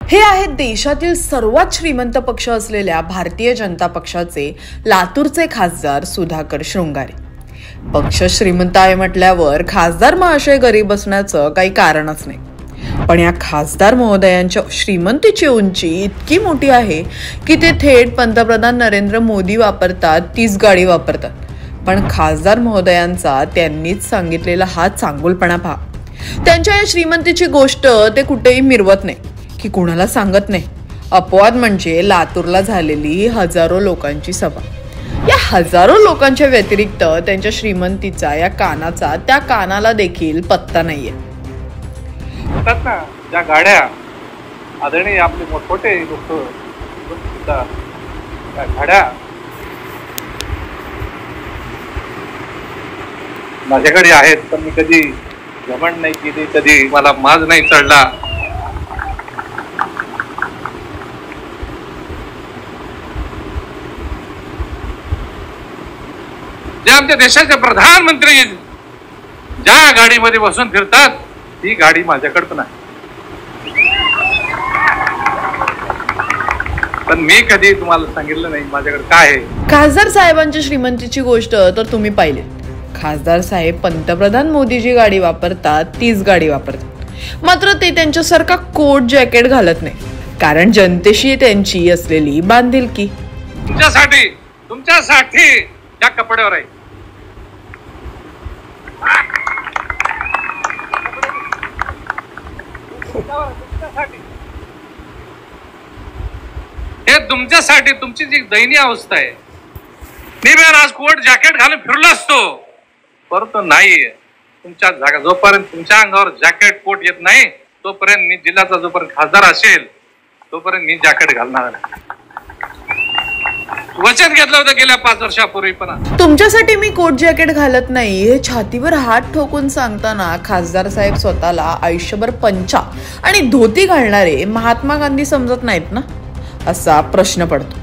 हे आहेत देशातील सर्वात श्रीमंत पक्ष असलेल्या भारतीय जनता पक्षाचे लातूरचे खासदार सुधाकर शृंगारे। पक्ष श्रीमंत आहे म्हटल्यावर खासदार महाशय गरीब असण्याचं काही कारणच नाही। पण या खासदार महोदयांच्या श्रीमंतीची उंची इतकी मोठी आहे की ते थेट पंतप्रधान नरेंद्र मोदी वापरतात तीच गाडी वापरतात। पण खासदार महोदयांचा त्यांनीच सांगितलेला हा चांगुलपणा पहा। त्यांच्या या श्रीमंतीची गोष्ट ते कुठेही मिरवत नाही की कुणाला सांगत नाही। अपवाद म्हणजे लातूरला झालेली हजारो लोकांची सभा। या हजारो लोकांच्या व्यतिरिक्त त्यांच्या श्रीमंतीचा या कानाचा त्या कानाला देखील पत्ता नाहीये। ना ज्या गाड्या आदरणीय आपले मोठमोठे लोक त्या गाड्या माझ्याकडे आहेत, पण मी कधी घमंड नाही केली, कधी मला माज नाही चढला। जे आमच्या देशाचे प्रधानमंत्री ज्या गाडीमध्ये बसून फिरतात ती गाडी माझ्याकडे पण आहे, पण मी कधी तुम्हाला सांगितलं नाही माझ्याकडे काय आहे। खासदार साहेबांच्या श्रीमंतीची गोष्ट तर तुम्ही पाहिली। खासदार साहेब पंतप्रधान मोदी जी गाडी वापरतात तीच गाडी वापरतात, मात्र ते त्यांच्यासारखा कोट जॅकेट घालत नाही, कारण जनतेशी त्यांची असलेली बांधिलकी तुमच्यासाठी त्या कपड्यावर आहे। हे तुमच्यासाठी तुमची जी दयनीय अवस्था आहे। मी आज कोट जॅकेट घालून फिरलो असतो, परंतु नाही, तुमच्या जागा जोपर्यंत तुमच्या अंगावर जॅकेट कोट येत नाही तोपर्यंत मी जिल्ह्याचा जोपर्यंत खासदार असेल तोपर्यंत मी जॅकेट घालणार नाही। वचन घेतलं होतं गेल्या 5 वर्षापूर्वी। पण तुमच्यासाठी मी कोट जॅकेट घालत नाही हे छातीवर हात ठोकून सांगताना खासदार साहेब स्वतःला आयुष्यभर पंचा आणि धोती घालणारे महात्मा गांधी समजत नाहीत ना, असा प्रश्न पडतो।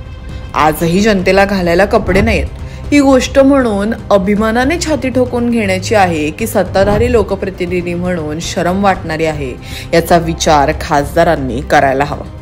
आजही जनतेला घालायला कपडे नाहीत ही गोष्ट म्हणून अभिमानाने छाती ठोकून घेण्याची आहे की सत्ताधारी लोकप्रतिनिधी म्हणून शरम वाटणारी आहे, याचा विचार खासदारांनी करायला हवा।